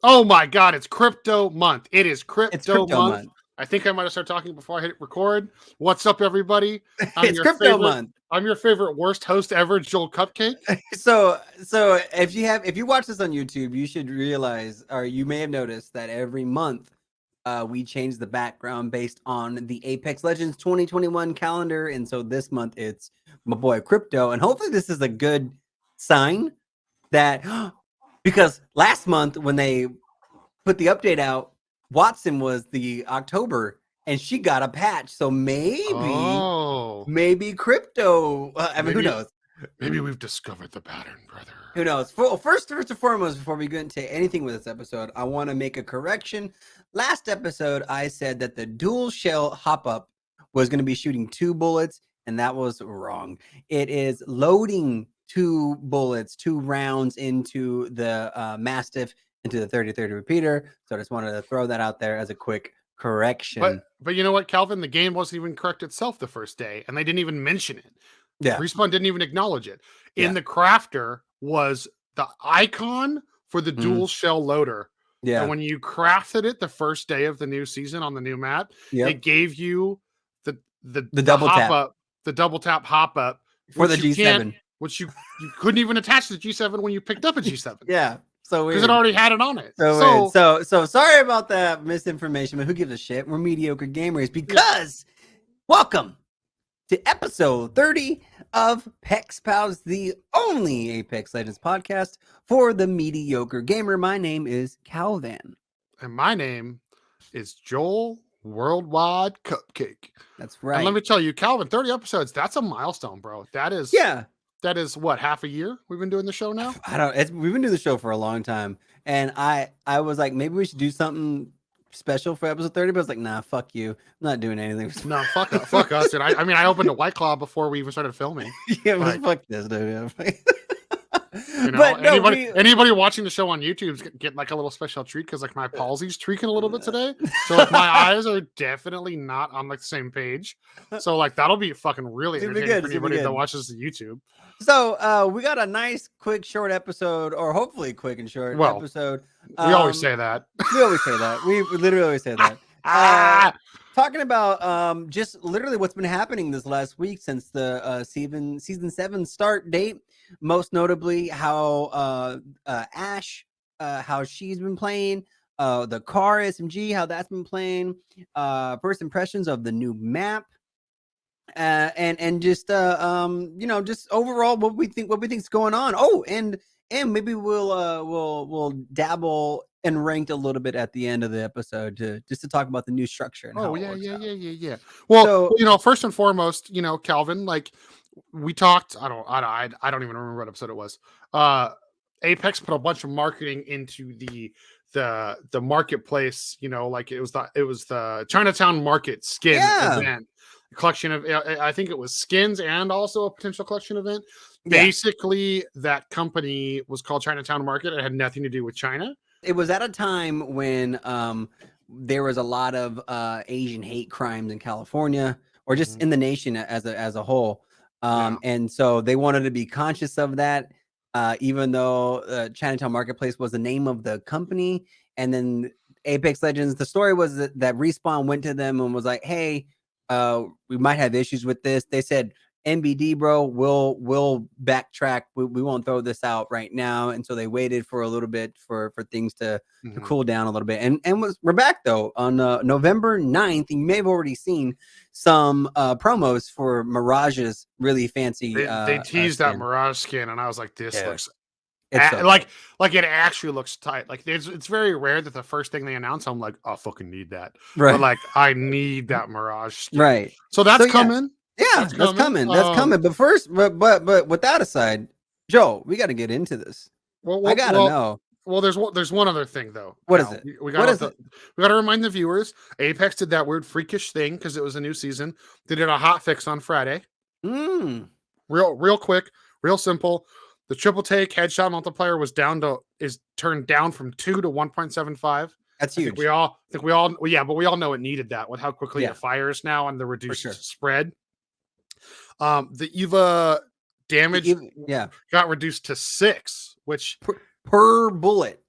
Oh my God, it's crypto month. It is It's crypto month. I think I might have started talking before I hit record. What's up, everybody? It's crypto month. I'm your favorite worst host ever, JoelCupcake. So if you watch this on YouTube, you should realize, or you may have noticed that every month we change the background based on the Apex Legends 2021 calendar, and so this month it's my boy Crypto, and hopefully this is a good sign that because last month when they put the update out, Watson was the October, and she got a patch, so maybe Crypto. Who knows? Maybe we've discovered the pattern, brother. Who knows? First and foremost, before we get into anything with this episode, I want to make a correction. Last episode, I said that the dual shell hop up was going to be shooting 2 bullets, and that was wrong. It is loading 2 rounds into the Mastiff, into the 30-30 repeater. So I just wanted to throw that out there as a quick correction. But you know what, Calvin? The game wasn't even correct itself the first day, and they didn't even mention it. Yeah. Respawn didn't even acknowledge it. In the crafter was the icon for the dual shell loader. Yeah. And when you crafted it the first day of the new season on the new map, it gave you the double hop tap. up, the double tap hop up for the G7, which you couldn't even attach to the G7 when you picked up a G7. Yeah. So because it already had it on it. So sorry about that misinformation, but who gives a shit? We're mediocre gamers because welcome to episode 30 of PexPals, the only Apex Legends podcast for the mediocre gamer. My name is CowVan. And my name is Joel Worldwide Cupcake. That's right. And let me tell you, Calvin, 30 episodes, that's a milestone, bro. That is what, half a year we've been doing the show now? We've been doing the show for a long time. And I was like, maybe we should do something special for episode 30, but I was like, nah, fuck you. I'm not doing anything. No, fuck us, dude. I mean, I opened a White Claw before we even started filming. Yeah, but fuck this, dude. You know, but anybody watching the show on YouTube's get like a little special treat because like my palsy's tweaking a little bit today, so like my eyes are definitely not on like the same page. So like that'll be fucking really entertaining for anybody that watches the YouTube. So we got a nice, quick, short episode, or hopefully quick and short episode. We always say that. We always say that. We literally always say that. Talking about just literally what's been happening this last week since the season 7 start date. Most notably, how Ash, how she's been playing, the C.A.R SMG, how that's been playing. First impressions of the new map. And just just overall what we think's going on. Oh, and maybe we'll dabble and ranked a little bit at the end of the episode to talk about the new structure. And yeah. Well, first and foremost, Calvin, like we talked. I don't even remember what episode it was. Apex put a bunch of marketing into the marketplace. Like it was the Chinatown Market skin event. Collection of, I think it was skins and also a potential collection event. Basically, that company was called Chinatown Market. It had nothing to do with China. It was at a time when there was a lot of Asian hate crimes in California, or just in the nation as a whole. And so they wanted to be conscious of that, even though Chinatown Marketplace was the name of the company. And then Apex Legends, the story was that Respawn went to them and was like, hey, we might have issues with this. They said, NBD, bro, we'll backtrack. We won't throw this out right now. And so they waited for a little bit for things to cool down a little bit. And we're back though on November 9th. And you may have already seen some promos for Mirage's really fancy. They teased that Mirage skin, and I was like, this looks like it actually looks tight. Like it's very rare that the first thing they announce, I'm like, I fucking need that. Right. But like I need that Mirage skin. Right. So that's coming. Yeah, that's coming. That's coming. But first, but with that aside, Joe, we got to get into this. Well, I gotta know. Well, there's one other thing though. What is it? We got to remind the viewers. Apex did that weird freakish thing because it was a new season. They did a hot fix on Friday. Real quick, real simple. The triple take headshot multiplier is turned down from 2 to 1.75. That's huge. We all know it needed that with how quickly it fires now and the reduced spread. The EVA damage got reduced to 6, which per bullet.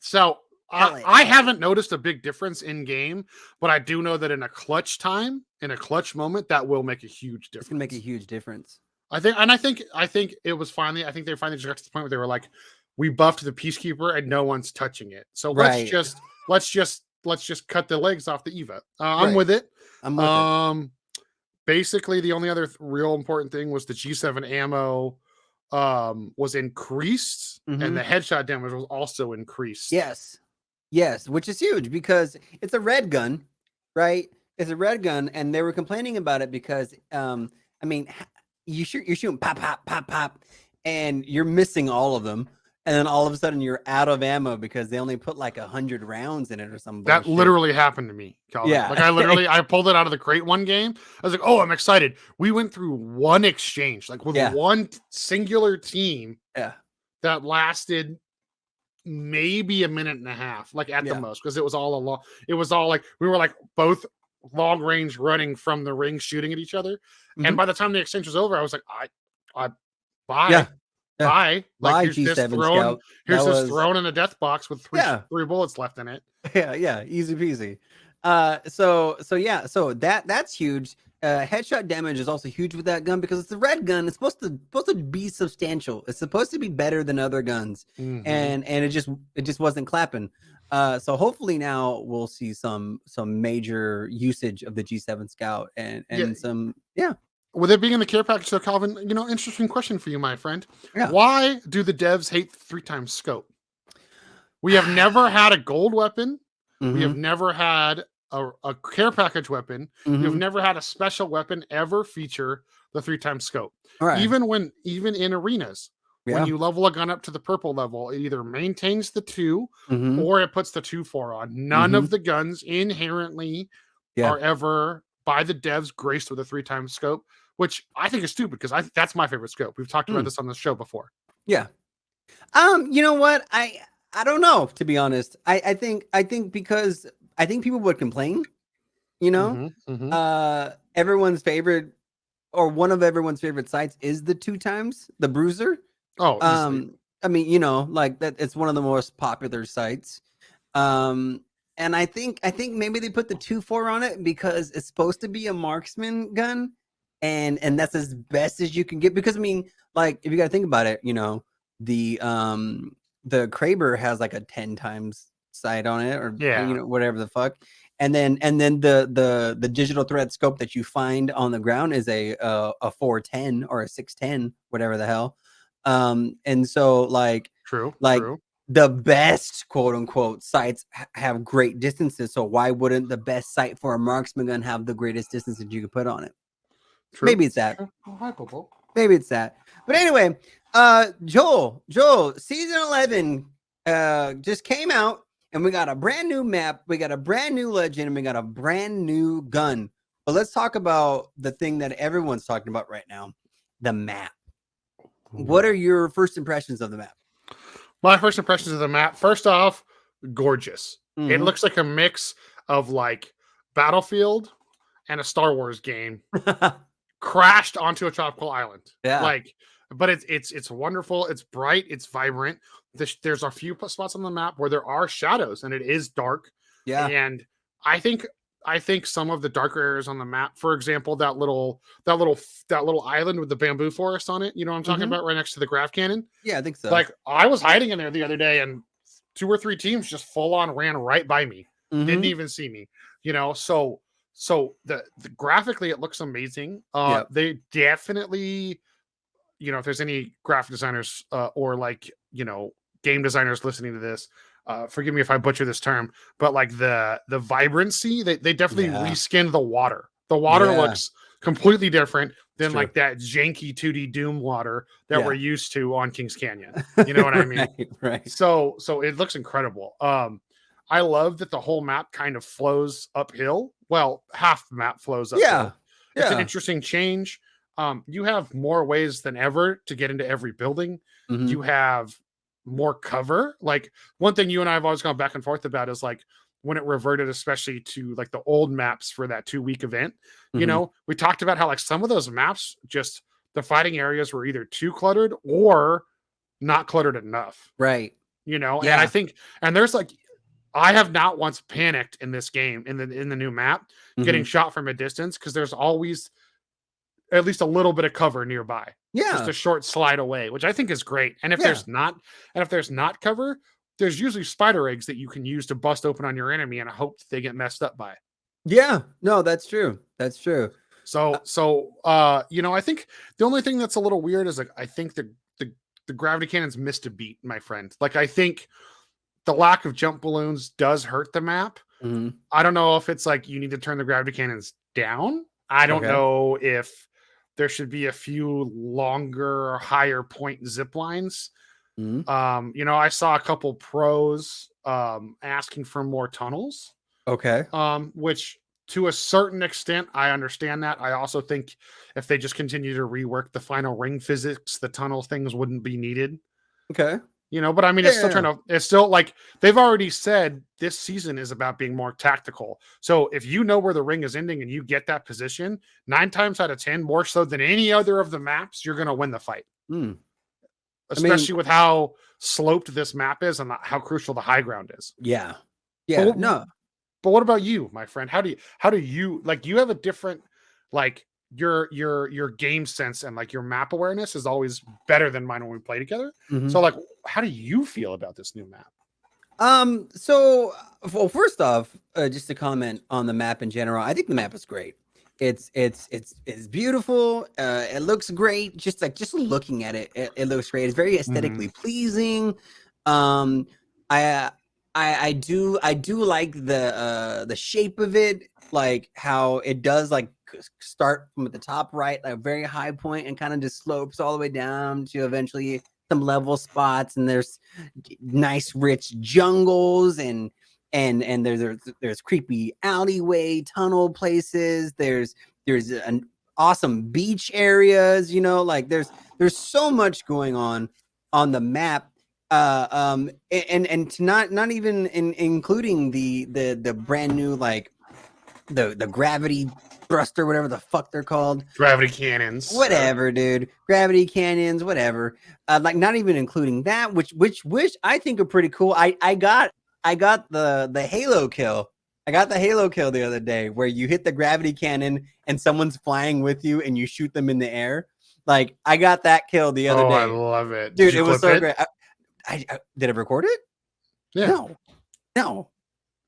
So I haven't noticed a big difference in game, but I do know that in a clutch time, in a clutch moment, that will make a huge difference. It's gonna make a huge difference. I think it was finally. I think they finally just got to the point where they were like, we buffed the Peacekeeper and no one's touching it. So let's just cut the legs off the Eva. I'm with it. I'm with it. Basically, the only other real important thing was the G7 ammo was increased, and the headshot damage was also increased. Yes, which is huge because it's a red gun, right? It's a red gun, and they were complaining about it because, I mean, you're shooting pop, pop, pop, pop, and you're missing all of them, and then all of a sudden you're out of ammo because they only put like 100 rounds in it or something. That literally happened to me, Calvin. Yeah, like I pulled it out of the crate one game. I was like, oh, I'm excited. We went through one exchange, like with one singular team. Yeah, that lasted maybe a minute and a half, like at the most, because it was all like we were like both long range running from the ring shooting at each other. And by the time the exchange was over, I was like, I bye. Bye. Like here's this thrown in a death box with three bullets left in it. Yeah, easy peasy. So that's huge. Headshot damage is also huge with that gun because it's a red gun. It's supposed to be substantial. It's supposed to be better than other guns, and it just wasn't clapping. So hopefully now we'll see some major usage of the G7 Scout and some. With it being in the care package, so Calvin, interesting question for you, my friend. Why do the devs hate the 3x scope? We have never had a gold weapon. We have never had a care package weapon. We've never had a special weapon ever feature the 3x scope. Right. Even in arenas, when you level a gun up to the purple level, it either maintains the 2 or it puts the 2-4 on. None of the guns inherently are ever by the devs graced with a 3x scope, which I think is stupid because that's my favorite scope. We've talked about this on the show before. Yeah. You know what? I don't know, to be honest. I think because I think people would complain, everyone's favorite or one of everyone's favorite sights is the 2x, the bruiser. Oh, easily. I mean, like that, it's one of the most popular sights. And I think maybe they put the 2-4 on it because it's supposed to be a marksman gun, and that's as best as you can get. Because I mean, like if you got to think about it, the Kraber has like a 10x sight on it, or whatever the fuck. And then the digital thread scope that you find on the ground is a 410 or a 610, whatever the hell. And so like true. The best quote unquote sights have great distances. So why wouldn't the best sight for a marksman gun have the greatest distance that you could put on it? True. Maybe it's that. Maybe it's that. But anyway, Joel, season 11 just came out, and we got a brand new map, we got a brand new legend, and we got a brand new gun. But let's talk about the thing that everyone's talking about right now, the map. What are your first impressions of the map? My first impressions of the map, first off, gorgeous. It looks like a mix of like Battlefield and a Star Wars game crashed onto a tropical island. But it's wonderful. It's bright. It's vibrant. There's a few spots on the map where there are shadows and it is dark. Yeah. And I think some of the darker areas on the map, for example, that little island with the bamboo forest on it, you know what I'm talking about, right next to the Grav Cannon? Yeah, I think so. Like I was hiding in there the other day and 2 or 3 teams just full on ran right by me. Didn't even see me, so the graphically it looks amazing. They definitely, if there's any graphic designers or like, game designers listening to this, forgive me if I butcher this term, but like the vibrancy, they definitely reskinned the water. The water looks completely different than like that janky 2D Doom water that we're used to on Kings Canyon. You know what I mean? Right. So it looks incredible. I love that the whole map kind of flows uphill. Well, half the map flows uphill. It's an interesting change. You have more ways than ever to get into every building. You have more cover. Like one thing you and I have always gone back and forth about is like when it reverted, especially to like the old maps for that 2-week event. We talked about how like some of those maps, just the fighting areas were either too cluttered or not cluttered enough. Right. And I think, and there's like, I have not once panicked in this game in the new map getting shot from a distance because there's always at least a little bit of cover nearby. Just a short slide away, which I think is great. And if there's not cover, there's usually spider eggs that you can use to bust open on your enemy and hope that they get messed up by. Yeah, no, that's true. That's true. So I think the only thing that's a little weird is like I think the gravity cannons missed a beat, my friend. Like I think the lack of jump balloons does hurt the map. I don't know if it's like you need to turn the gravity cannons down. I don't know if there should be a few longer, higher point zip lines. I saw a couple pros asking for more tunnels. Which to a certain extent, I understand that. I also think if they just continue to rework the final ring physics, the tunnel things wouldn't be needed. But I mean, it's still like they've already said this season is about being more tactical. So if you know where the ring is ending and you get that position, 9 times out of 10, more so than any other of the maps, you're going to win the fight. Especially with how sloped this map is and how crucial the high ground is. Yeah. But what about you, my friend? How do you like? You have a different like your game sense and like your map awareness is always better than mine when we play together. So like, how do you feel about this new map? So well, first off, just to comment on the map in general, I think the map is great. It's beautiful. It looks great. Just looking at it, it looks great. It's very aesthetically pleasing. I do like the shape of it, like how it does like start from at the top right, like a very high point, and kind of just slopes all the way down to eventually some level spots, and there's nice rich jungles and there's creepy alleyway tunnel places. There's an awesome beach areas, like there's so much going on the map. And to not even including the brand new like the gravity thruster, whatever the fuck they're called, gravity cannons, whatever, dude, gravity cannons, whatever. Like not even including that, which I think are pretty cool. I got the Halo kill. I got the Halo kill the other day where you hit the gravity cannon and someone's flying with you and you shoot them in the air. Like I got that kill the other day. I love it, dude. It was so great. I did I record it? Yeah. No.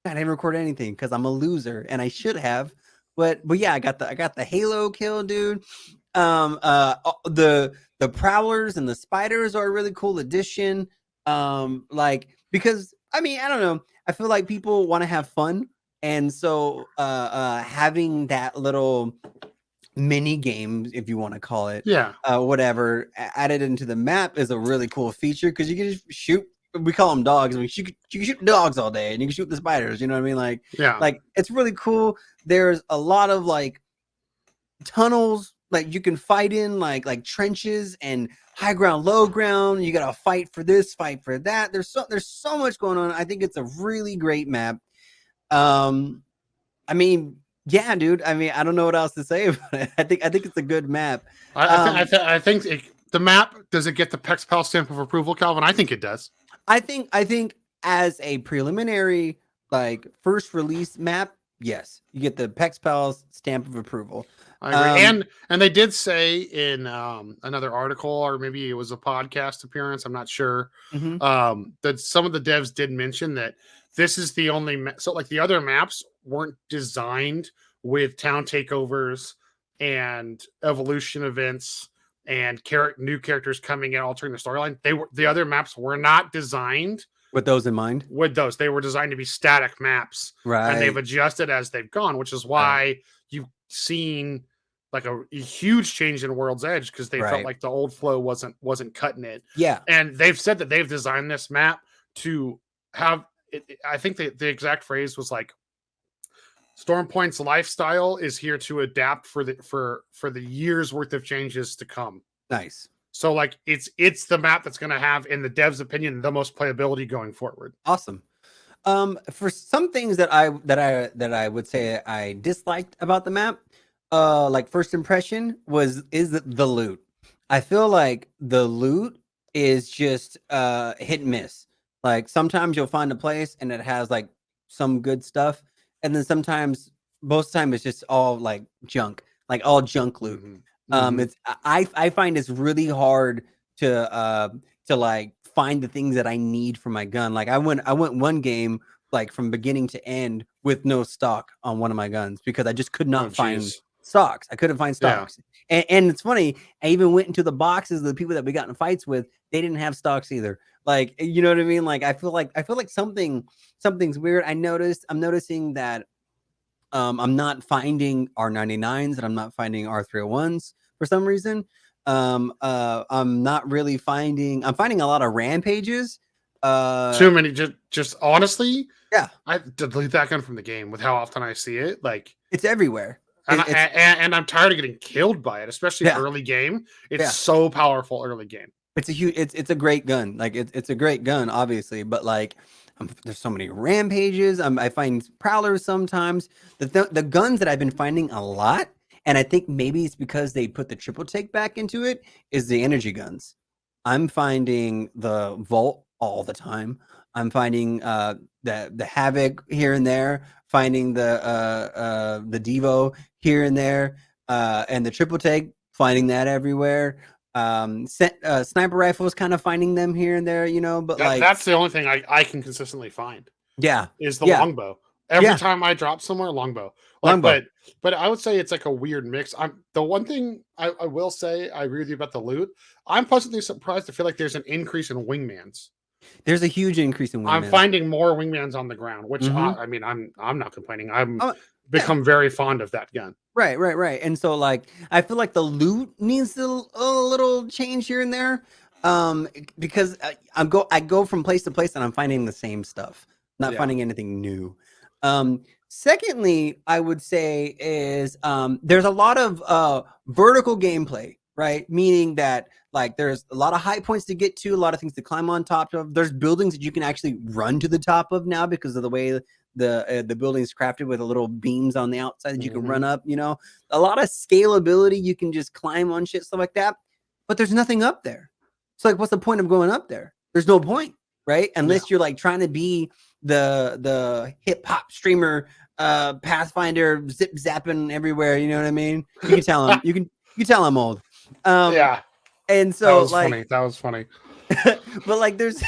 I didn't record anything because I'm a loser and I should have. But yeah, I got the Halo kill, dude. The prowlers and the spiders are a really cool addition. Like because I mean, I don't know. I feel like people want to have fun, and so having that little mini game, if you want to call it, whatever, added into the map is a really cool feature because you can just shoot. We call them dogs. I mean, you can shoot dogs all day, and you can shoot the spiders. You know what I mean? Like, like it's really cool. There's a lot of like tunnels, like you can fight in, like trenches and high ground, low ground. You gotta fight for this, fight for that. There's so much going on. I think it's a really great map. I mean, yeah, dude. I mean, I don't know what else to say about it. I think it's a good map. I think the map, does it get the PexPals stamp of approval, Calvin? I think it does. I think as a preliminary, like first release map, yes, you get the PexPals stamp of approval. I agree. And they did say in another article, or maybe it was a podcast appearance, I'm not sure, that some of the devs did mention that this is the only so like the other maps weren't designed with town takeovers and evolution events and new characters coming in altering the storyline. The other maps were not designed with those in mind. They were designed to be static maps, right? And they've adjusted as they've gone, which is why you've seen like a huge change in World's Edge because they felt like the old flow wasn't cutting it. Yeah, and they've said that they've designed this map to have. I think the exact phrase was like, Stormpoint's lifestyle is here to adapt for the years worth of changes to come. Nice. So like it's the map that's going to have, in the devs' opinion, the most playability going forward. Awesome. For some things that I would say I disliked about the map, like first impression is the loot. I feel like the loot is just hit and miss. Like sometimes you'll find a place and it has like some good stuff, and then sometimes most of the time it's just all like junk, like all junk loot. It's I find it's really hard to like find the things that I need for my gun. Like I went one game like from beginning to end with no stock on one of my guns because I just could not find stocks. I couldn't find stocks. And it's funny, I even went into the boxes of the people that we got in fights with, they didn't have stocks either. Like, you know what I mean? Like I feel like something's weird. I'm noticing that I'm not finding R99s and I'm not finding R301s for some reason. I'm not really I'm finding a lot of rampages. Too many. Just honestly, yeah, I delete that gun from the game with how often I see it. Like it's everywhere. And I'm tired of getting killed by it, especially early game. It's so powerful early game. It's a huge. It's a great gun. Like it's a great gun, obviously, but like there's so many rampages. I find prowlers sometimes. The guns that I've been finding a lot, and I think maybe it's because they put the triple take back into it, is the energy guns. I'm finding the Volt all the time. I'm finding the Havoc here and there. Finding the Devo here and there, and the triple take. Finding that everywhere. Sniper rifles, kind of finding them here and there, you know, but like that's the only thing I can consistently find. Yeah, is the longbow. Every time I drop somewhere, longbow. Like, but I would say it's like a weird mix. The one thing I will say, I agree with you about the loot. I'm pleasantly surprised to feel like there's an increase in wingmans. There's a huge increase in wingmans. I'm finding more wingmans on the ground, which I mean, I'm not complaining. I'm become very fond of that gun. Right. And so like I feel like the loot needs a little change here and there. Because I go from place to place and I'm finding the same stuff, not finding anything new. Secondly, I would say is there's a lot of vertical gameplay, right? Meaning that like there's a lot of high points to get to, a lot of things to climb on top of. There's buildings that you can actually run to the top of now because of the way the building's crafted with a little beams on the outside that you can run up, you know, a lot of scalability. You can just climb on shit, stuff like that, but there's nothing up there. So like, what's the point of going up there? There's no point, right? Unless you're like trying to be the hip hop streamer, Pathfinder, zip zapping everywhere. You know what I mean? You can tell him, you can tell I'm old. And so that was funny. But like, there's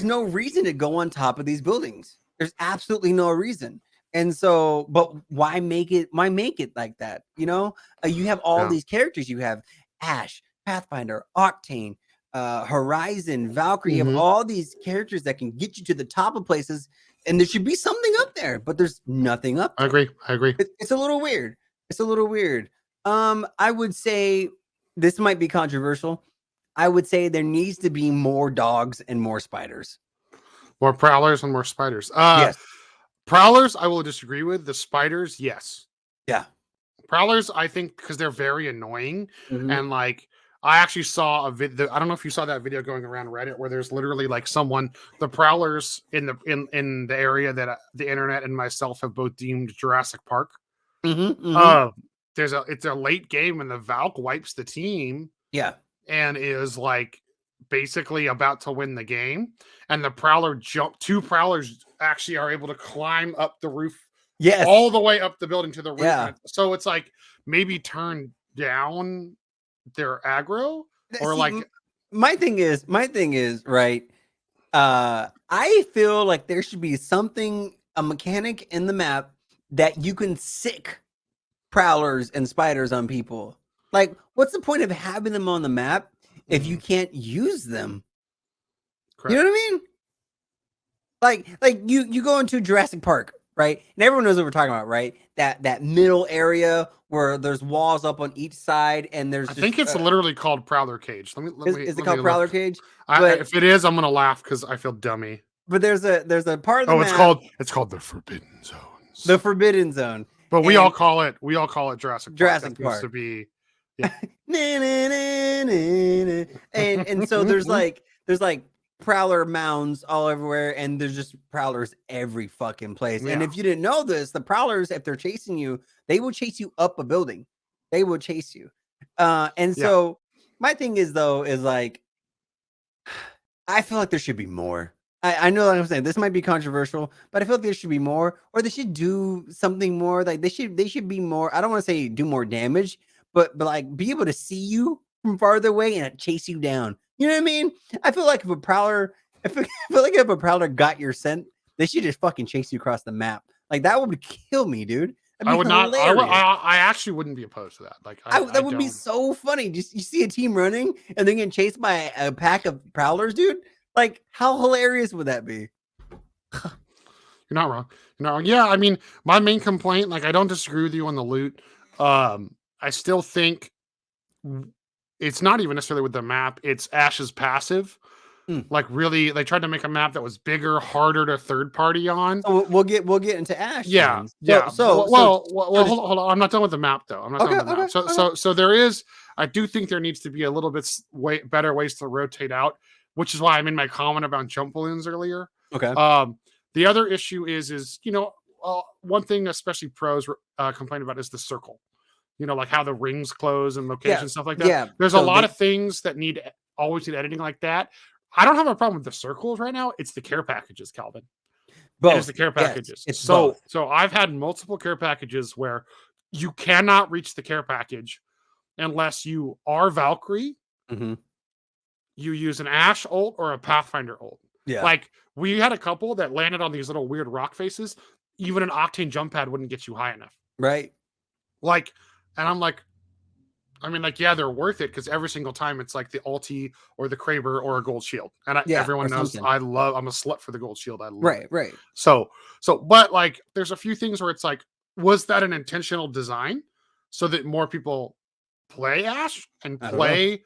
no reason to go on top of these buildings. There's absolutely no reason. And so, but why make it like that? You know, you have all these characters. You have Ash, Pathfinder, Octane, Horizon, Valkyrie. You have all these characters that can get you to the top of places, and there should be something up there, but there's nothing up there. I agree. It's a little weird. I would say this might be controversial. I would say there needs to be more dogs and more spiders. More prowlers and more spiders. Yes. Prowlers, I will disagree with. The spiders, yes. Yeah. Prowlers, I think, because they're very annoying. And like, I actually saw a video. I don't know if you saw that video going around Reddit where there's literally like the prowlers in the area that the internet and myself have both deemed Jurassic Park. It's a late game and the Valk wipes the team. Yeah. And is like basically about to win the game, and two prowlers actually are able to climb up the roof, all the way up the building to the roof. So it's like maybe turn down their aggro, or like my thing is right. I feel like there should be a mechanic in the map that you can sick prowlers and spiders on people. Like, what's the point of having them on the map if you can't use them? Correct. You know what I mean? Like you go into Jurassic Park, right? And everyone knows what we're talking about, right? That middle area where there's walls up on each side, and I think it's literally called Prowler Cage. Is it called Prowler Cage? If it is, I'm gonna laugh because I feel dummy. But there's a part of the map. It's called the Forbidden Zones. The Forbidden Zone. But we all call it Jurassic Park. Jurassic Park. To be. Yeah. and so there's like prowler mounds all everywhere, and there's just prowlers every fucking place. And if you didn't know this, the prowlers, if they're chasing you, they will chase you up a building. They will chase you. So my thing is like, I feel like there should be more. I know what I'm saying. This might be controversial, but I feel like there should be more, or they should do something more. Like they should be more. I don't want to say do more damage, but like be able to see you from farther away and chase you down. You know what I mean? I feel like if a prowler, I feel like if a prowler got your scent, they should just fucking chase you across the map. Like that would kill me, dude. I would not. I actually wouldn't be opposed to that. Like that would be so funny. Just you see a team running and then getting chased by a pack of prowlers, dude. Like how hilarious would that be? You're not wrong. You're not wrong. Yeah, I mean, my main complaint, like I don't disagree with you on the loot. I still think it's not even necessarily with the map. It's Ash's passive. Like really, they tried to make a map that was bigger, harder to third party on. So we'll get into Ash. Yeah, then. yeah. Hold on. I'm not done with the map though. I'm not done with the map. So there is. I do think there needs to be a little bit better ways to rotate out, which is why I made my comment about jump balloons earlier. Okay. The other issue is one thing especially pros complain about is the circle. Like how the rings close and location stuff like that. Yeah. There's a lot of things that always need editing like that. I don't have a problem with the circles right now. It's the care packages, Calvin. Both. It's the care packages. Yes, so I've had multiple care packages where you cannot reach the care package unless you are Valkyrie. Mm-hmm. You use an Ash ult or a Pathfinder ult. Yeah. Like we had a couple that landed on these little weird rock faces. Even an Octane jump pad wouldn't get you high enough. Right. Like, and I'm like, I mean, like, yeah, they're worth it because every single time it's like the ulti or the Kraber or a gold shield. And everyone knows I'm a slut for the gold shield. I love it. Right. So, but like, there's a few things where it's like, was that an intentional design so that more people play Ash and play,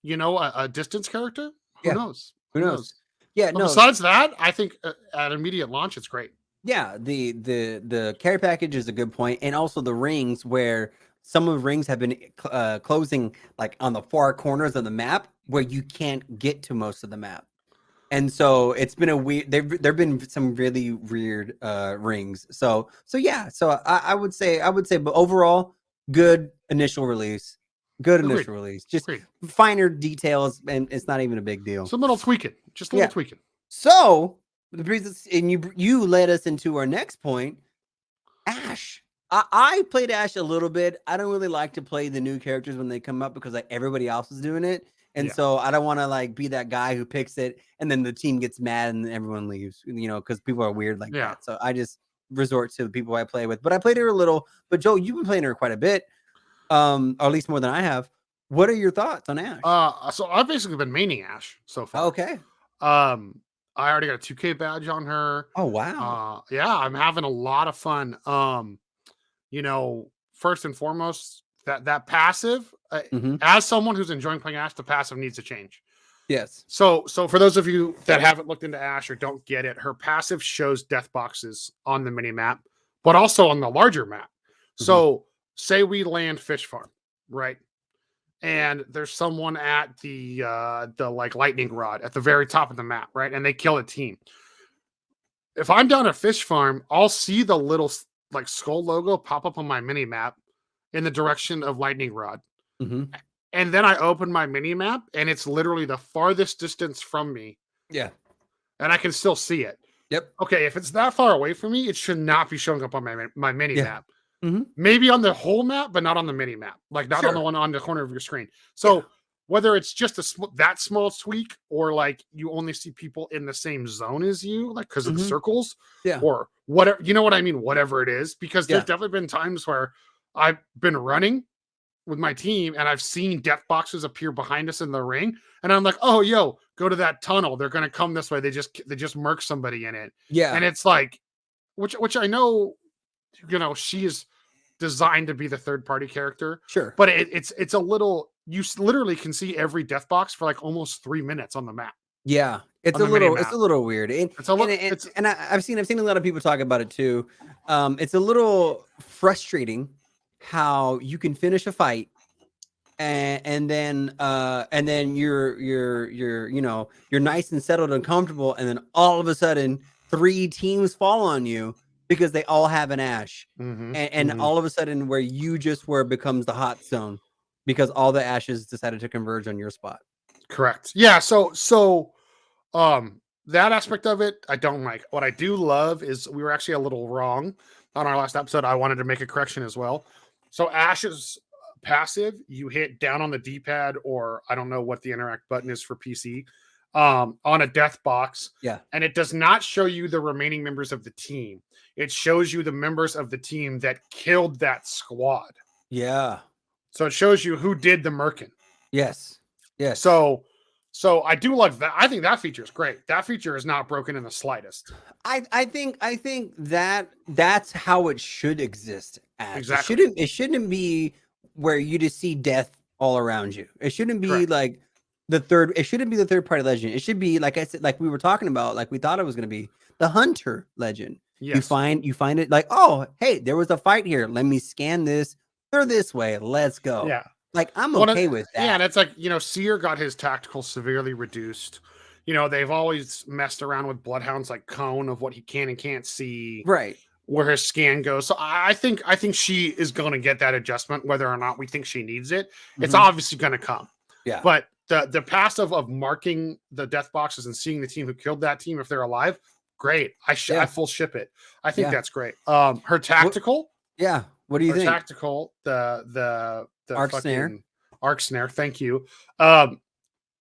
a distance character? Who knows? Who knows? Yeah. But besides that, I think at immediate launch, it's great. Yeah. The care package is a good point. And also the rings where some of the rings have been closing like on the far corners of the map where you can't get to most of the map. And so it's been a weird, there've been some really weird rings. So yeah. So I would say, but overall, good initial release. Just finer details, and it's not even a big deal. Some little tweaking. Just a little tweaking. So the reasons, and you led us into our next point, Ash. I played Ash a little bit. I don't really like to play the new characters when they come up because like everybody else is doing it. And so I don't want to like be that guy who picks it and then the team gets mad and everyone leaves, because people are weird like that. So I just resort to the people I play with. But I played her a little. But Joel, you've been playing her quite a bit, or at least more than I have. What are your thoughts on Ash? So I've basically been maining Ash so far. Okay. I already got a 2K badge on her. Oh wow. Yeah, I'm having a lot of fun. First and foremost, that passive, as someone who's enjoying playing Ash, the passive needs to change. Yes. So for those of you that haven't looked into Ash or don't get it, her passive shows death boxes on the mini map, but also on the larger map. So say we land Fish Farm, right? And there's someone at the like lightning rod at the very top of the map, right? And they kill a team. If I'm down at Fish Farm, I'll see the little like skull logo pop up on my mini map in the direction of lightning rod. And then I open my mini map and it's literally the farthest distance from me. Yeah. And I can still see it. Yep. Okay. If it's that far away from me, it should not be showing up on my mini map. Maybe on the whole map, but not on the mini map. Like not on the one on the corner of your screen. So whether it's just that small tweak or like you only see people in the same zone as you, like because of the circles, or whatever, you know what I mean? Whatever it is, because there's definitely been times where I've been running with my team and I've seen death boxes appear behind us in the ring, and I'm like, oh, yo, go to that tunnel. They're gonna come this way. They just murk somebody in it. Yeah, and it's like, which I know, she is designed to be the third party character. Sure, but it's a little. You literally can see every death box for like almost 3 minutes on the map. Yeah, it's a little weird. And I've seen a lot of people talk about it too. It's a little frustrating how you can finish a fight and then you're nice and settled and comfortable, and then all of a sudden 3 teams fall on you because they all have an Ash, and all of a sudden where you just were becomes the hot zone. Because all the Ashes decided to converge on your spot. Correct. Yeah. So that aspect of it, I don't like. What I do love is we were actually a little wrong on our last episode. I wanted to make a correction as well. So Ash's passive, you hit down on the D-pad, or I don't know what the interact button is for PC, on a death box. Yeah. And it does not show you the remaining members of the team. It shows you the members of the team that killed that squad. Yeah. So it shows you who did the murking. Yes. Yes. So I do like that. I think that feature is great. That feature is not broken in the slightest. I think that's how it should exist. Exactly. It shouldn't be where you just see death all around you. It shouldn't be Correct. like it shouldn't be the third party legend. It should be, like I said, like we were talking about, like we thought it was going to be the hunter legend. Yes. You find it like, oh, hey, there was a fight here. Let me scan this. They're this way. Let's go. Yeah. Like, I'm okay with that. Yeah, and it's like, C.A.R got his tactical severely reduced. They've always messed around with Bloodhound's like cone of what he can and can't see. Right. Where his scan goes. So I think she is going to get that adjustment, whether or not we think she needs it. It's obviously going to come. Yeah. But the passive of marking the death boxes and seeing the team who killed that team, if they're alive, great. I full ship it. I think that's great. Her tactical. Yeah. What do you think? Tactical, the arc snare. Arc snare. Thank you.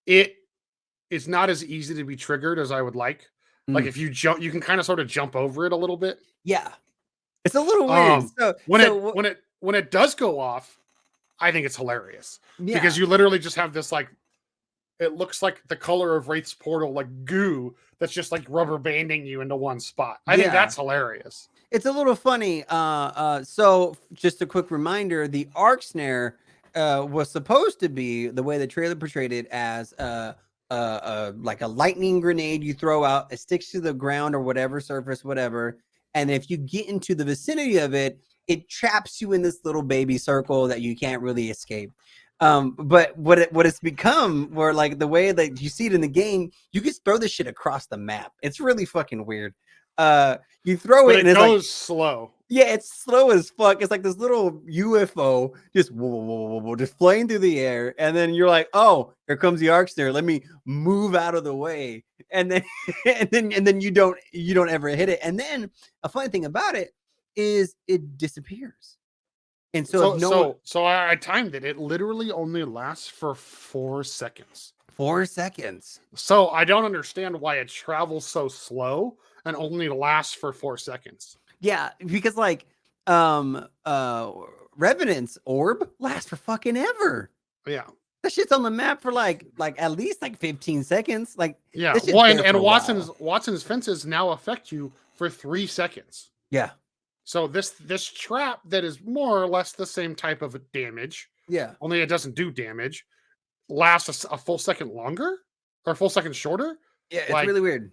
It is not as easy to be triggered as I would like. Like if you jump, you can kind of sort of jump over it a little bit. Yeah, it's a little weird. When it does go off, I think it's hilarious because you literally just have this like, it looks like the color of Wraith's portal, like goo that's just like rubber banding you into one spot. I think that's hilarious. It's a little funny. So just a quick reminder: the arc snare was supposed to be the way the trailer portrayed it as like a lightning grenade you throw out. It sticks to the ground or whatever surface, whatever. And if you get into the vicinity of it, it traps you in this little baby circle that you can't really escape. But what it's become, where like the way that you see it in the game, you just throw this shit across the map. It's really fucking weird. You throw it and it goes slow. Yeah, it's slow as fuck. It's like this little UFO just just flying through the air, and then you're like, "Oh, here comes the arc snare. Let me move out of the way." And then and then you don't ever hit it. And then a funny thing about it is it disappears. And so I timed it. It literally only lasts for 4 seconds. 4 seconds. So I don't understand why it travels so slow and only lasts for 4 seconds. Yeah, because like Revenant's orb lasts for fucking ever. Yeah. That shit's on the map for like at least like 15 seconds. Like, yeah. Well, and Watson's fences now affect you for 3 seconds. Yeah. So this trap that is more or less the same type of damage. Yeah. Only it doesn't do damage. Lasts a full second longer or a full second shorter. Yeah, it's really weird.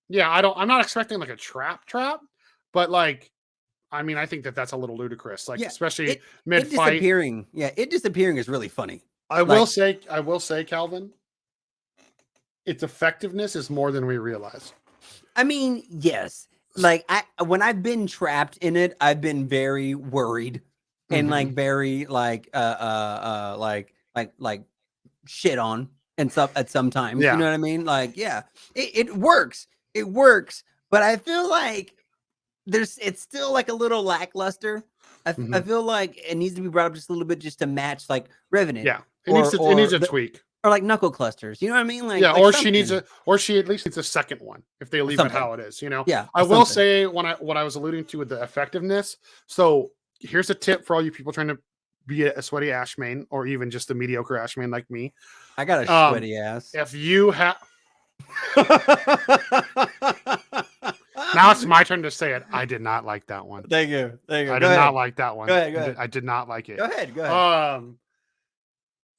Yeah, I'm not expecting like a trap, but like, I mean, I think that's a little ludicrous. Like, especially mid fight. Disappearing. Yeah, it disappearing is really funny. I will say, Calvin, its effectiveness is more than we realize. I mean, yes. Like when I've been trapped in it, I've been very worried and like very like shit on and stuff at some times. Yeah. You know what I mean? Like, yeah, it works. It works, but I feel like it's still like a little lackluster. I feel like it needs to be brought up just a little bit just to match like Revenant. Yeah, it needs a tweak. Or like knuckle clusters, you know what I mean? Like, yeah, like or something. she at least needs a second one if they leave it how it is, Yeah, I will say what I was alluding to with the effectiveness. So here's a tip for all you people trying to be a sweaty ash main, or even just a mediocre ash main like me. I got a sweaty ass. If you have, now it's my turn to say it. I did not like that one. Thank you. I did not like that one. Go ahead. I did not like it. Go ahead.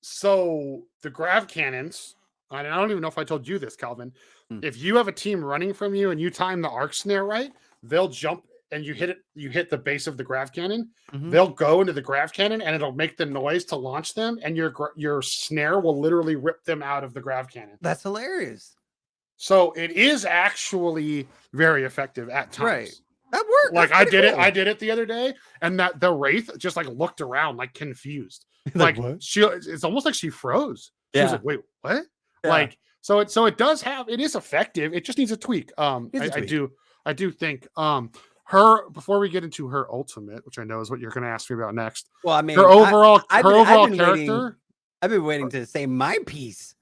So the Grav Cannons, I don't even know if I told you this, Calvin. If you have a team running from you and you time the arc snare right, they'll jump and you hit the base of the Grav Cannon. They'll go into the Grav Cannon and it'll make the noise to launch them, and your snare will literally rip them out of the Grav Cannon. That's hilarious. So it is actually very effective at times. Right. That worked. Like I did it the other day, and that the Wraith just like looked around like confused. Like what? it's almost like she froze. She was like, wait, what? Yeah. So it does have, it is effective. It just needs a tweak. I do think her, before we get into her ultimate, which I know is what you're going to ask me about next. Well, I mean, her overall character. I've been waiting to say my piece.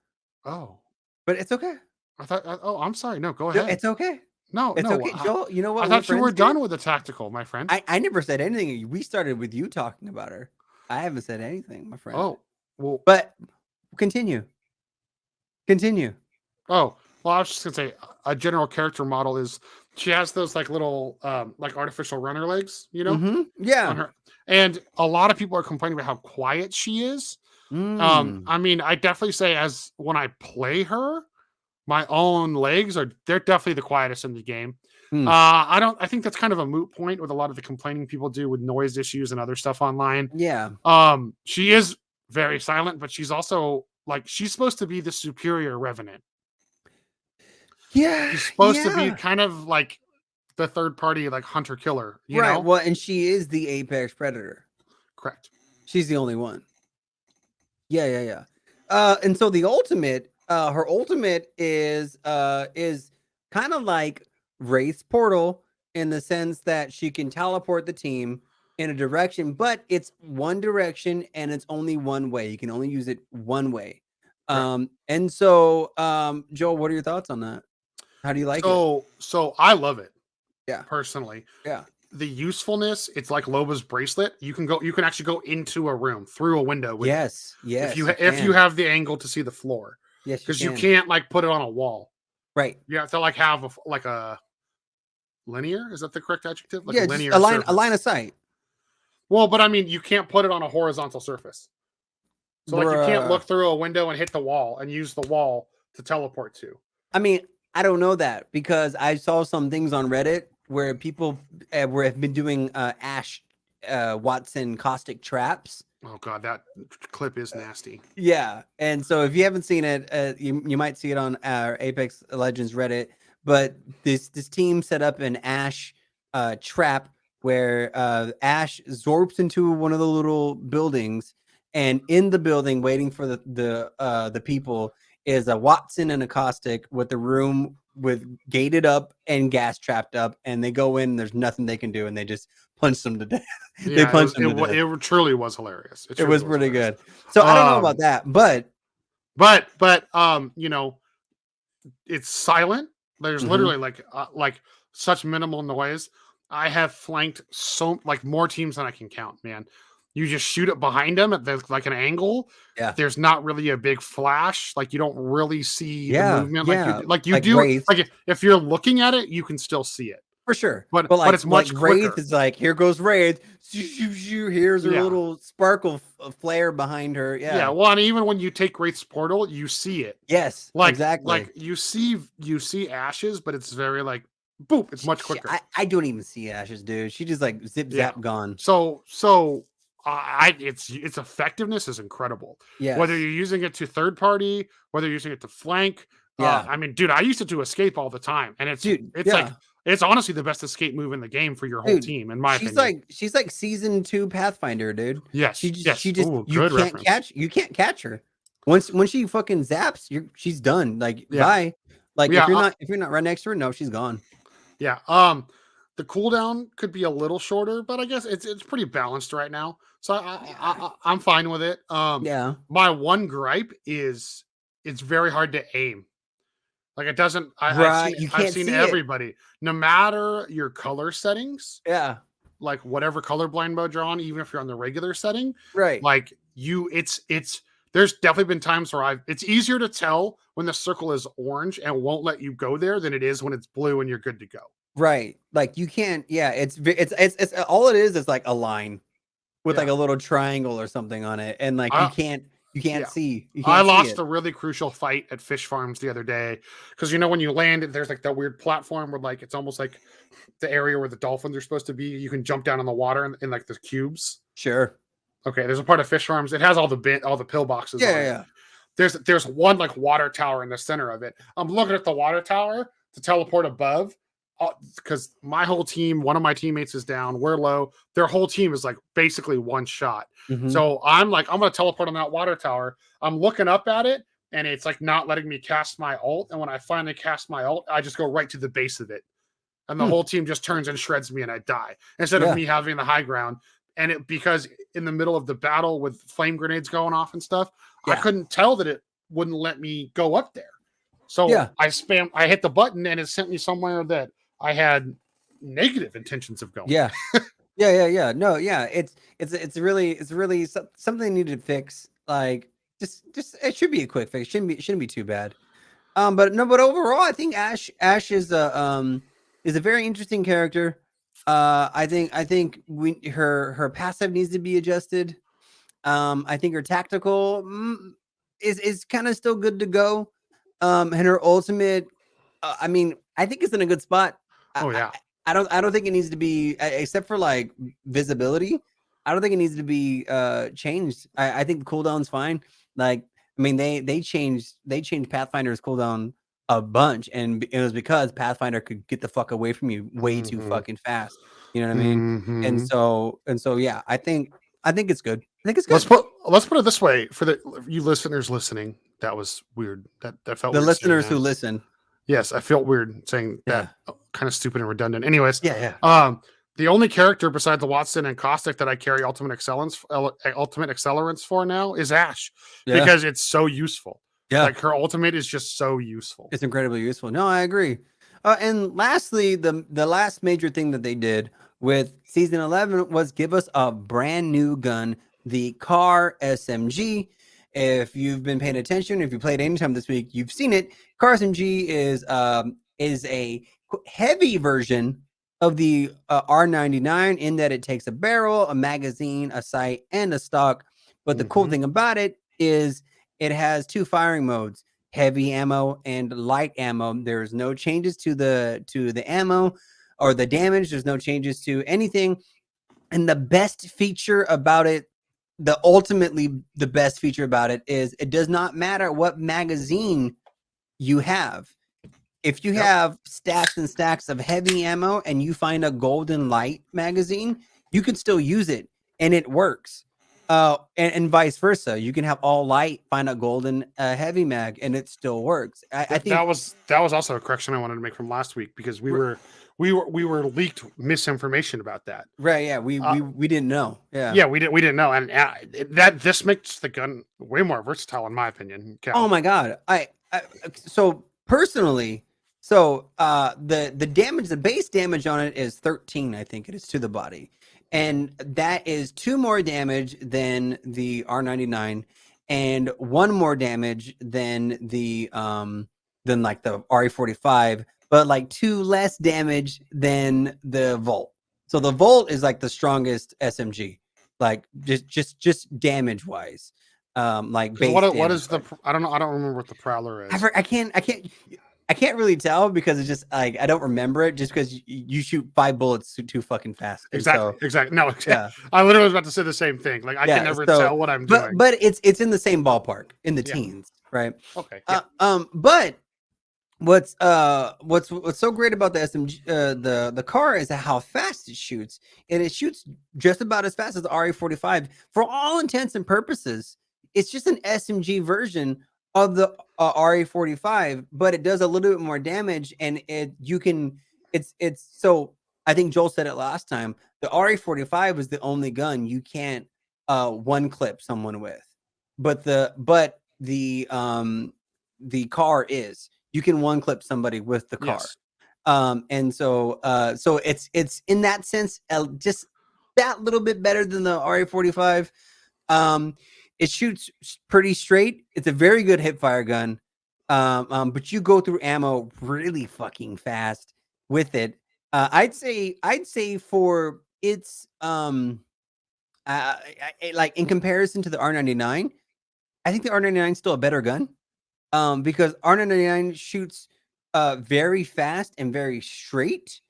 Oh, but it's okay. I thought. Oh, I'm sorry. No, go ahead. It's okay. No, it's okay, Joel. You know what? I thought you were done with the tactical, my friend. I never said anything. We started with you talking about her. I haven't said anything, my friend. Oh, well, but continue. Oh, well, I was just gonna say a general character model is she has those like little like artificial runner legs, you know? Mm-hmm. Yeah. On her. And a lot of people are complaining about how quiet she is. I mean, I definitely say as when I play her, my own legs they're definitely the quietest in the game. I think that's kind of a moot point with a lot of the complaining people do with noise issues and other stuff online. Yeah. She is very silent, but she's also like she's supposed to be the superior revenant. Yeah. She's supposed to be kind of like the third party, like hunter killer, you know? Well, and she is the apex predator. Correct. She's the only one. Yeah. And so the ultimate, her ultimate is kind of like Wraith's portal in the sense that she can teleport the team in a direction, but it's one direction and it's only one way. You can only use it one way. And so, Joel, what are your thoughts on that? How do you like it? So I love it. Yeah. Personally. Yeah. The usefulness, it's like Loba's bracelet. You can actually go into a room through a window with yes. If you have the angle to see the floor. Yes. Because you can't like put it on a wall. Right. You have to like have a linear, is that the correct adjective? Like a linear a line of sight. Well, but I mean you can't put it on a horizontal surface. So like you can't look through a window and hit the wall and use the wall to teleport to. I mean, I don't know that because I saw some things on Reddit where people have been doing Ash Watson caustic traps. Oh God, that clip is nasty. Yeah, and so if you haven't seen it, you might see it on our Apex Legends Reddit. But this team set up an Ash trap where Ash zorps into one of the little buildings, and in the building, waiting for the people, is a Watson and a caustic with the room with gated up and gas trapped up, and they go in. There's nothing they can do, and they just punch them to death. Yeah, it truly was hilarious. It was pretty good. So I don't know about that, but you know, it's silent. There's literally like such minimal noise. I have flanked more teams than I can count, man. You just shoot it behind them at like an angle. Yeah. There's not really a big flash. Like you don't really see the movement like you do. Wraith. Like if you're looking at it, you can still see it. For sure. But it's much quicker. Wraith is like, here goes Wraith. Here's her little sparkle flare behind her. Yeah. Yeah. Well, and even when you take Wraith's portal, you see it. Yes. Exactly. Like you see ashes, but it's very like boop. It's much quicker. I don't even see ashes, dude. She just like zip zap gone. So its effectiveness is incredible. Yeah. Whether you're using it to third party, whether you're using it to flank. Yeah. I mean, dude, I used it to escape all the time, and it's like it's honestly the best escape move in the game for your whole team, in my opinion. She's like season 2 Pathfinder, dude. Yes. She just you can't catch her. Once she fucking zaps, she's done. Like bye. Like if you're not right next to her, no, she's gone. Yeah. The cooldown could be a little shorter, but I guess it's pretty balanced right now. So I'm fine with it. Yeah. My one gripe is it's very hard to aim. Like it doesn't. I've seen everybody, no matter your color settings. Yeah. Like whatever colorblind mode you're on, even if you're on the regular setting. Right. Like there's definitely been times where it's easier to tell when the circle is orange and won't let you go there than it is when it's blue and you're good to go. Right. Like you can't. Yeah. It's all it is like a line with like a little triangle or something on it, and like you can't see. I lost a really crucial fight at fish farms the other day because when you land, there's like that weird platform where like it's almost like the area where the dolphins are supposed to be. You can jump down on the water in like the cubes. Sure. Okay, there's a part of fish farms. It has all the pillboxes. Yeah. There's one like water tower in the center of it. I'm looking at the water tower to teleport above because my whole team, one of my teammates is down. We're low. Their whole team is like basically one shot. So I'm going to teleport on that water tower. I'm looking up at it. and it's like not letting me cast my ult. And when I finally cast my ult, I just go right to the base of it, and the whole team just turns and shreds me, and I die instead of me having the high ground. And because in the middle of the battle with flame grenades going off and stuff, I couldn't tell that it wouldn't let me go up there. So I hit the button, and it sent me somewhere that I had negative intentions of going. Yeah. No, yeah. It's really something they need to fix. Like just it should be a quick fix. Shouldn't be too bad. But overall, I think Ashe is a very interesting character. I think her passive needs to be adjusted. I think her tactical is kind of still good to go. And her ultimate, I mean, I think it's in a good spot. I don't think it needs to be, except for like visibility. I don't think it needs to be changed. I think the cooldown's fine. Like, I mean, they changed Pathfinder's cooldown a bunch, and it was because Pathfinder could get the fuck away from you way too fucking fast. You know what I mean? And so yeah, I think it's good. I think it's good. Let's put it this way for you listeners listening. That was weird. That felt the weird listeners who listen. Yes, I felt weird saying that. Kind of stupid and redundant. Anyways, the only character besides the Watson and Caustic that I carry ultimate accelerants for now is Ashe, because it's so useful. Yeah, like her ultimate is just so useful. It's incredibly useful. No, I agree. And lastly, the last major thing that they did with season 11 was give us a brand new gun, the C.A.R SMG. If you've been paying attention, if you played anytime this week, you've seen it. C.A.R SMG is a heavy version of the R99 in that it takes a barrel, a magazine, a sight, and a stock. But the cool thing about it is it has two firing modes: heavy ammo and light ammo. There's no changes to the ammo or the damage. There's no changes to anything. And the best feature about it, the best feature about it is it does not matter what magazine you have. If you have stacks and stacks of heavy ammo and you find a golden light magazine, you can still use it and it works. And vice versa. You can have all light, find a golden heavy mag, and it still works. I think that was also a correction I wanted to make from last week, because we were leaked misinformation about that. Right? Yeah, we didn't know. Yeah, we didn't know, and this makes the gun way more versatile, in my opinion. Cal. Oh my god! So personally. So the damage, the base damage on it is 13, I think it is, to the body. And that is 2 more damage than the R99 and 1 more damage than the like the RE45, but like 2 less damage than the Volt. So the Volt is like the strongest SMG, like just damage wise. Like base what is the I don't remember what the Prowler is. I can't really tell because it's just like I don't remember it, just because you shoot 5 bullets too fucking fast. Exactly. No, I literally was about to say the same thing. Like I can never tell what I'm doing. But it's in the same ballpark, in the teens, right? Okay. But what's so great about the SMG, the C.A.R is how fast it shoots, and it shoots just about as fast as the RE45. For all intents and purposes, it's just an SMG version of the RE45, but it does a little bit more damage, and it's so I think Joel said it last time. The RE45 is the only gun you can't one clip someone with, but the C.A.R is. You can one clip somebody with the C.A.R. Yes. And so it's in that sense just that little bit better than the RE45. It shoots pretty straight. It's a very good hipfire gun. But you go through ammo really fucking fast with it. I'd say for its like in comparison to the R99, I think the R99 is still a better gun. Because R99 shoots very fast and very straight,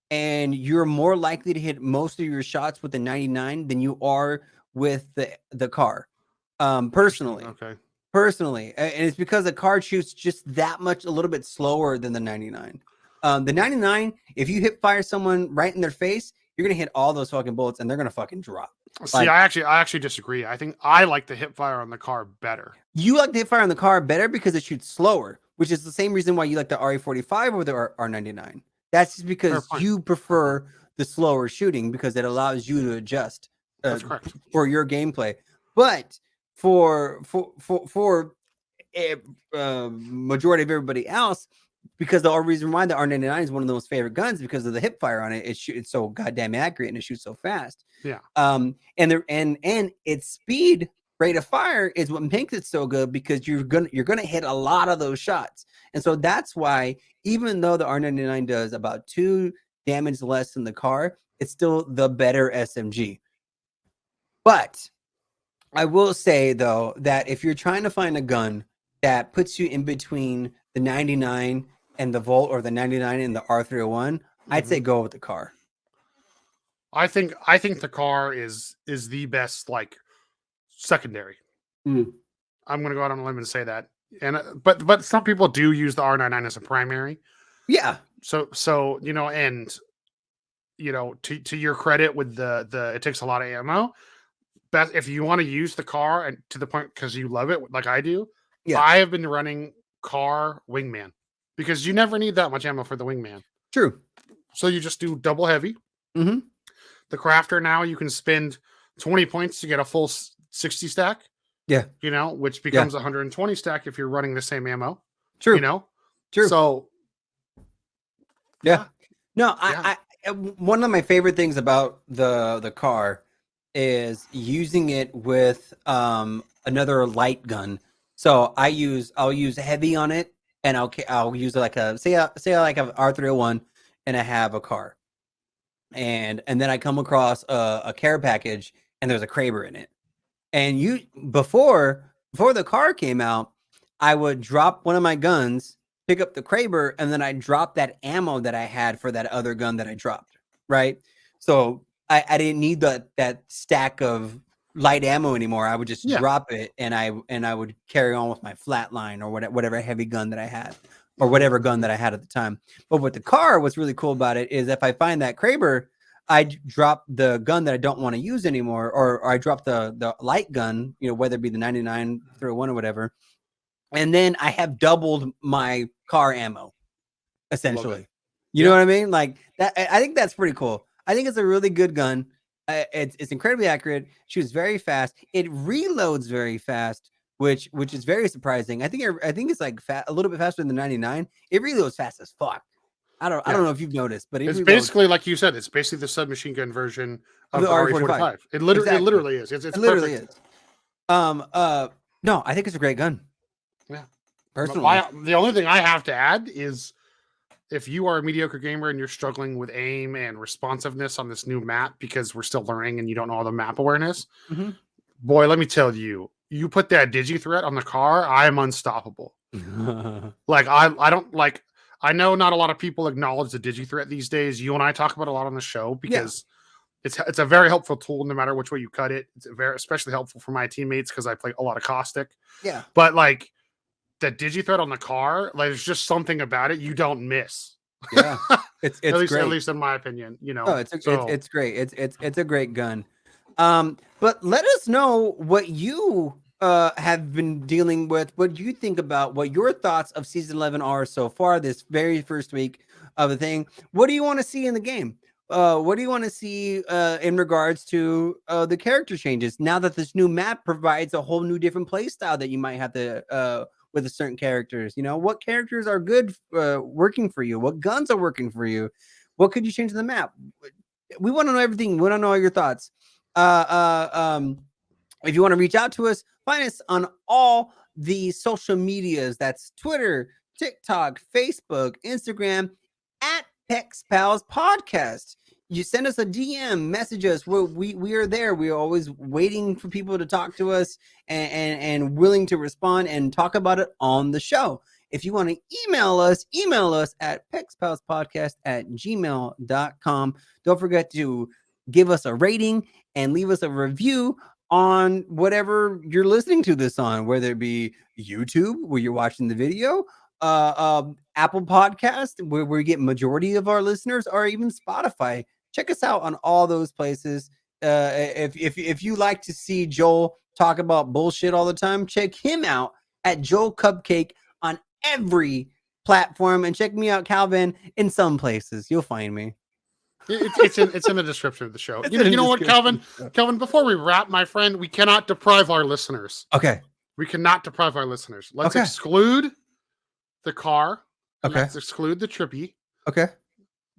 and you're more likely to hit most of your shots with the 99 than you are with the C.A.R. Personally. And it's because the C.A.R shoots just that much, a little bit slower than the 99. The 99, if you hit fire someone right in their face, you're gonna hit all those fucking bullets and they're gonna fucking drop. See, I actually disagree. I think I like the hip fire on the car better. You like the hip fire on the car better because it shoots slower, which is the same reason why you like the RE45 or the R99. That's just because you prefer the slower shooting because it allows you to adjust for your gameplay. But for majority of everybody else, because the reason why the R99 is one of those favorite guns because of the hip fire on it, it's so goddamn accurate and it shoots so fast. Yeah. And its speed rate of fire is what makes it so good because you're gonna hit a lot of those shots. And so that's why even though the R99 does about 2 damage less than the car, it's still the better SMG. But I will say though that if you're trying to find a gun that puts you in between the 99 and the Volt or the 99 and the R301, I'd say go with the car. I think the car is the best like secondary. I'm gonna go out on a limb and say that. And but some people do use the R99 as a primary. Yeah. So you know, and you know, to your credit with the it takes a lot of ammo. But if you want to use the car and to the point because you love it like I do, I have been running car wingman because you never need that much ammo for the wingman. True. So you just do double heavy. Mm-hmm. The crafter now you can spend 20 points to get a full 60 stack. Yeah. You know, which becomes 120 stack if you're running the same ammo. True. You know? True. So No, I one of my favorite things about the car is using it with another light gun. So I'll use heavy on it and I'll use it like say I like have R301 and I have a car. And then I come across a care package and there's a Kraber in it. And before the car came out, I would drop one of my guns, pick up the Kraber, and then I drop that ammo that I had for that other gun that I dropped. Right. So I didn't need that stack of light ammo anymore. I would just drop it and I would carry on with my flatline or whatever heavy gun that I had or whatever gun that I had at the time. But with the car, what's really cool about it is if I find that Kraber, I drop the gun that I don't want to use anymore, or I drop the light gun, you know, whether it be the 99, 301 or whatever. And then I have doubled my car ammo, essentially. You know what I mean? Like that. I think that's pretty cool. I think it's a really good gun. It's incredibly accurate. Shoots very fast. It reloads very fast, which is very surprising. I think it's like a little bit faster than the 99. It reloads fast as fuck. I don't know if you've noticed, but it's basically like you said. It's basically the submachine gun version of the RE45. It literally is. It literally is. No, I think it's a great gun. Yeah, personally, the only thing I have to add is if you are a mediocre gamer and you're struggling with aim and responsiveness on this new map because we're still learning and you don't know all the map awareness, boy, let me tell you, you put that digi threat on the car, I'm unstoppable. Like I don't like. I know not a lot of people acknowledge the digi threat these days. You and I talk about a lot on the show because it's a very helpful tool no matter which way you cut it. It's especially helpful for my teammates because I play a lot of caustic. Yeah. But like that digi threat on the car, like there's just something about it you don't miss. Yeah. It's great. At least in my opinion, you know. Oh, it's great. It's a great gun. But let us know what you have been dealing with, what you think about, what your thoughts of season 11 are so far this very first week of the thing. What do you want to see in the game? What do you want to see in regards to the character changes now that this new map provides a whole new different play style that you might have to with certain characters? You know, what characters are good working for you? What guns are working for you? What could you change in the map? We want to know everything. We want to know all your thoughts. If you want to reach out to us, find us on all the social medias. That's Twitter, TikTok, Facebook, Instagram, at PexPals Podcast. You send us a DM, message us. We are there. We are always waiting for people to talk to us and willing to respond and talk about it on the show. If you want to email us at pexpalspodcast@gmail.com. Don't forget to give us a rating and leave us a review on whatever you're listening to this on, whether it be YouTube where you're watching the video, Apple Podcast where we get majority of our listeners, or even Spotify. check us out on all those places. If you like to see Joel talk about bullshit all the time, check him out at JoelCupcake on every platform, and check me out, CowVan, in some places. You'll find me. It's in the description of the show. You know what, Calvin? Calvin, before we wrap, my friend, we cannot deprive our listeners. Okay. We cannot deprive our listeners. Let's exclude the car. Okay. Let's exclude the trippy. Okay.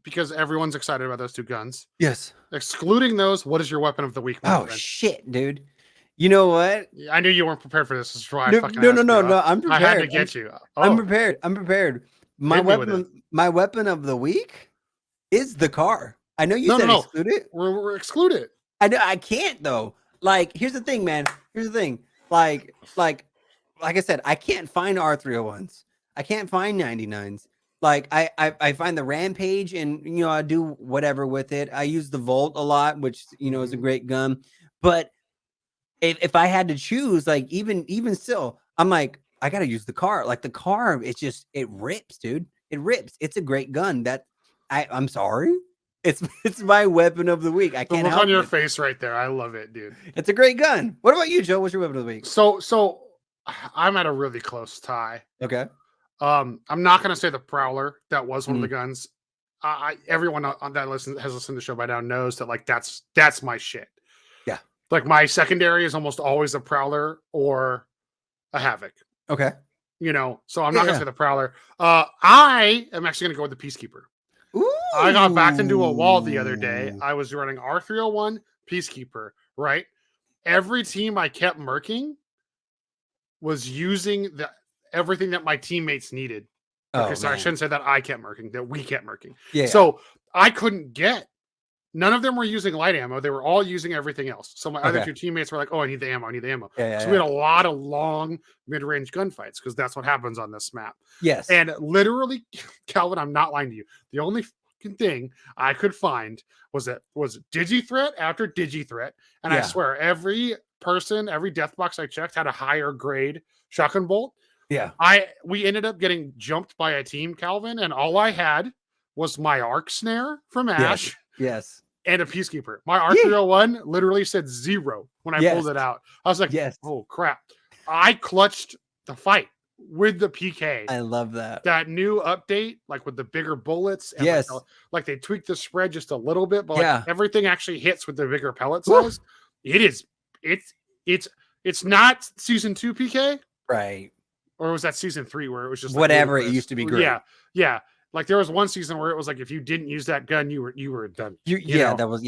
Because everyone's excited about those two guns. Yes. Excluding those, what is your weapon of the week, my friend? Shit, dude. You know what? I knew you weren't prepared for this. This is why I No. I'm prepared. I had to get you. I'm prepared. My weapon of the week is the car. I know you said exclude it. We're exclude it. I know I can't though. Like, here's the thing, man. Here's the thing. Like I said, I can't find R301s. I can't find 99s. Like I find the Rampage, and I do whatever with it. I use the Volt a lot, which is a great gun. But if I had to choose, like even still, I'm like, I gotta use the car. Like the car, it rips, dude. It rips. It's a great gun. I'm sorry. It's my weapon of the week. I can't help on your face right there. I love it, dude. It's a great gun. What about you, Joe? What's your weapon of the week? So I'm at a really close tie. Okay. I'm not gonna say the Prowler. That was one of the guns. Everyone on that has listened to the show by now knows that like that's my shit. Yeah. Like my secondary is almost always a Prowler or a Havoc. Okay. So I'm not gonna say the Prowler. I am actually gonna go with the Peacekeeper. Ooh. I got backed into a wall the other day. I was running R301 Peacekeeper, right? Every team I kept murking was using everything that my teammates needed. Okay, so I shouldn't say that I kept murking, that we kept murking. Yeah. So I couldn't get. None of them were using light ammo. They were all using everything else. So my other two teammates were like, "Oh, I need the ammo. I need the ammo." Yeah, so we had a lot of long mid-range gunfights because that's what happens on this map. Yes. And literally, Calvin, I'm not lying to you. The only fucking thing I could find was Digi-Threat after Digi-Threat. And I swear, every death box I checked had a higher grade shotgun bolt. Yeah. We ended up getting jumped by a team, Calvin, and all I had was my arc snare from Ash. Yes. And a Peacekeeper. My R301 literally said 0 when I pulled it out. I was like, oh crap. I clutched the fight with the PK. I love that. That new update, like with the bigger bullets. And like they tweaked the spread just a little bit, but like everything actually hits with the bigger pellet size. It's not season 2 PK. Right. Or was that season 3 where it was just whatever it used to be great? Yeah. Yeah. Like there was one season where it was like if you didn't use that gun, you were done. That was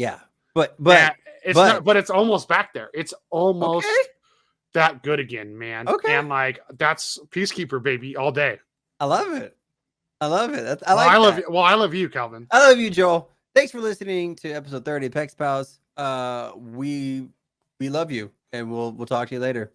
But it's almost back there. It's almost that good again, man. Okay. And like that's Peacekeeper baby all day. I love it. I love it. I love you, Calvin. I love you, Joel. Thanks for listening to episode 30 of PexPals. We love you, and we'll talk to you later.